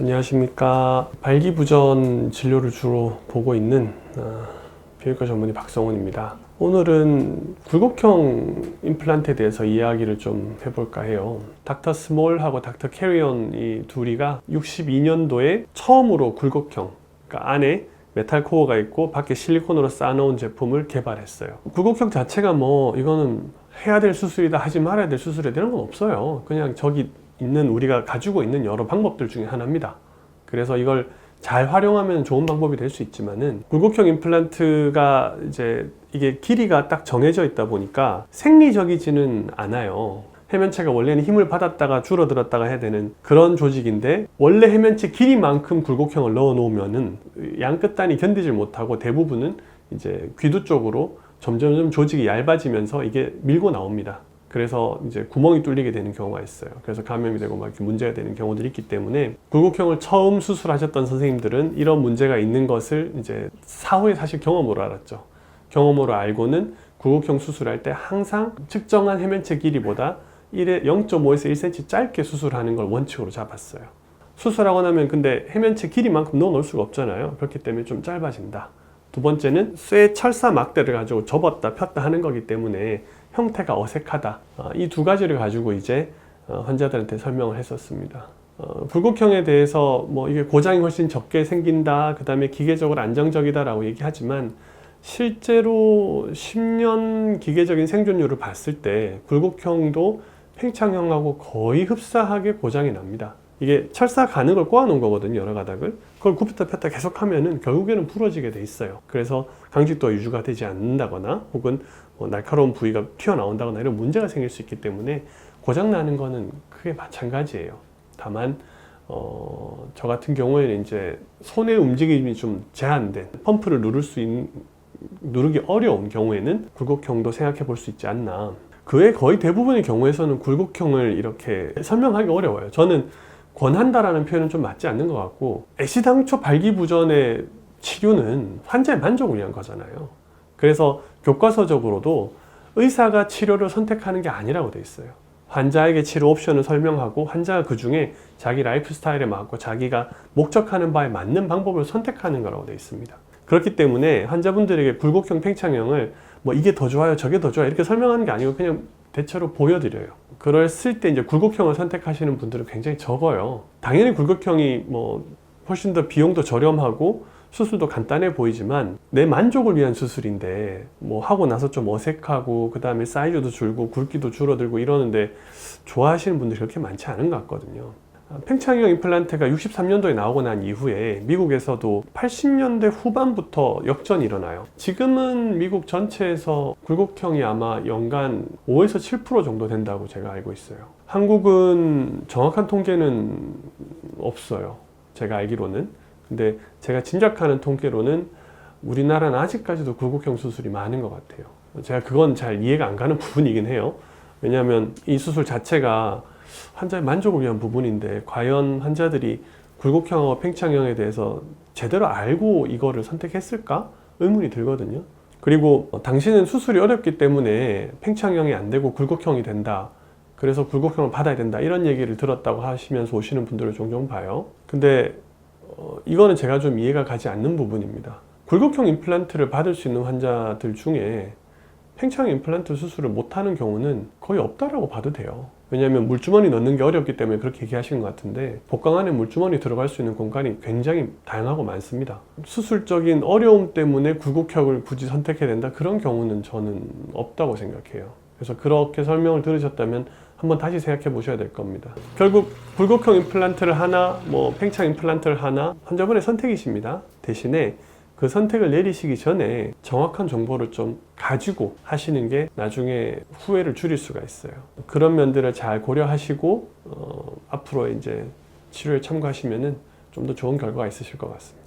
안녕하십니까. 발기부전 진료를 주로 보고 있는 비뇨기과 전문의 박성훈입니다. 오늘은 굴곡형 임플란트에 대해서 이야기를 좀 해볼까 해요. 닥터 스몰하고 닥터 캐리온 이 둘이가 62년도에 처음으로 굴곡형, 그러니까 안에 메탈 코어가 있고 밖에 실리콘으로 쌓아놓은 제품을 개발했어요. 굴곡형 자체가 뭐 이거는 해야 될 수술이다, 하지 말아야 될 수술이다 이런 건 없어요. 그냥 저기 있는 우리가 가지고 있는 여러 방법들 중에 하나입니다. 그래서 이걸 잘 활용하면 좋은 방법이 될 수 있지만은 굴곡형 임플란트가 이제 이게 길이가 딱 정해져 있다 보니까 생리적이지는 않아요. 해면체가 원래는 힘을 받았다가 줄어들었다가 해야 되는 그런 조직인데 원래 해면체 길이만큼 굴곡형을 넣어 놓으면은 양 끝단이 견디질 못하고 대부분은 이제 귀두 쪽으로 점점 조직이 얇아지면서 이게 밀고 나옵니다. 그래서 이제 구멍이 뚫리게 되는 경우가 있어요. 그래서 감염이 되고 막 이렇게 문제가 되는 경우들이 있기 때문에 굴곡형을 처음 수술하셨던 선생님들은 이런 문제가 있는 것을 이제 사후에 사실 경험으로 알았죠. 경험으로 알고는 굴곡형 수술할 때 항상 측정한 해면체 길이보다 0.5에서 1cm 짧게 수술하는 걸 원칙으로 잡았어요. 수술하고 나면 근데 해면체 길이만큼 넣어 놓을 수가 없잖아요. 그렇기 때문에 좀 짧아진다. 두 번째는 쇠 철사 막대를 가지고 접었다 폈다 하는 거기 때문에 형태가 어색하다. 이 두 가지를 가지고 이제 환자들한테 설명을 했었습니다. 굴곡형에 대해서 뭐 이게 고장이 훨씬 적게 생긴다, 그 다음에 기계적으로 안정적이다라고 얘기하지만 실제로 10년 기계적인 생존율을 봤을 때 굴곡형도 팽창형하고 거의 흡사하게 고장이 납니다. 이게 철사 가능을 꼬아놓은 거거든요, 여러 가닥을. 그걸 굽혔다 폈다 계속 하면은 결국에는 부러지게 돼 있어요. 그래서 강직도가 유지가 되지 않는다거나 혹은 날카로운 부위가 튀어나온다거나 이런 문제가 생길 수 있기 때문에 고장나는 거는 크게 마찬가지예요. 다만 저 같은 경우에는 이제 손의 움직임이 좀 제한된 펌프를 누르기 어려운 경우에는 굴곡형도 생각해 볼 수 있지 않나. 그 외 거의 대부분의 경우에서는 굴곡형을 이렇게 설명하기 어려워요. 저는 권한다라는 표현은 좀 맞지 않는 것 같고, 애시당초 발기부전의 치료는 환자의 만족을 위한 거잖아요. 그래서 교과서적으로도 의사가 치료를 선택하는 게 아니라고 돼 있어요. 환자에게 치료 옵션을 설명하고 환자가 그 중에 자기 라이프 스타일에 맞고 자기가 목적하는 바에 맞는 방법을 선택하는 거라고 돼 있습니다. 그렇기 때문에 환자분들에게 굴곡형 팽창형을 뭐 이게 더 좋아요, 저게 더 좋아요 이렇게 설명하는 게 아니고 그냥 대체로 보여드려요. 그랬을 때 이제 굴곡형을 선택하시는 분들은 굉장히 적어요. 당연히 굴곡형이 뭐 훨씬 더 비용도 저렴하고 수술도 간단해 보이지만 내 만족을 위한 수술인데 뭐 하고 나서 좀 어색하고 그 다음에 사이즈도 줄고 굵기도 줄어들고 이러는데 좋아하시는 분들이 그렇게 많지 않은 것 같거든요. 팽창형 임플란트가 63년도에 나오고 난 이후에 미국에서도 80년대 후반부터 역전이 일어나요. 지금은 미국 전체에서 굴곡형이 아마 연간 5에서 7% 정도 된다고 제가 알고 있어요. 한국은 정확한 통계는 없어요, 제가 알기로는. 근데 제가 짐작하는 통계로는 우리나라는 아직까지도 굴곡형 수술이 많은 것 같아요. 제가 그건 잘 이해가 안 가는 부분이긴 해요. 왜냐하면 이 수술 자체가 환자의 만족을 위한 부분인데 과연 환자들이 굴곡형하고 팽창형에 대해서 제대로 알고 이거를 선택했을까? 의문이 들거든요. 그리고 당신은 수술이 어렵기 때문에 팽창형이 안 되고 굴곡형이 된다, 그래서 굴곡형을 받아야 된다 이런 얘기를 들었다고 하시면서 오시는 분들을 종종 봐요. 근데 이거는 제가 좀 이해가 가지 않는 부분입니다. 굴곡형 임플란트를 받을 수 있는 환자들 중에 팽창 임플란트 수술을 못하는 경우는 거의 없다라고 봐도 돼요. 왜냐하면 물주머니 넣는 게 어렵기 때문에 그렇게 얘기하시는 것 같은데 복강 안에 물주머니 들어갈 수 있는 공간이 굉장히 다양하고 많습니다. 수술적인 어려움 때문에 굴곡형을 굳이 선택해야 된다, 그런 경우는 저는 없다고 생각해요. 그래서 그렇게 설명을 들으셨다면 한번 다시 생각해 보셔야 될 겁니다. 결국 굴곡형 임플란트를 하나, 뭐 팽창 임플란트를 하나, 환자분의 선택이십니다. 대신에 그 선택을 내리시기 전에 정확한 정보를 좀 가지고 하시는 게 나중에 후회를 줄일 수가 있어요. 그런 면들을 잘 고려하시고 앞으로 이제 치료에 참고하시면은 좀 더 좋은 결과가 있으실 것 같습니다.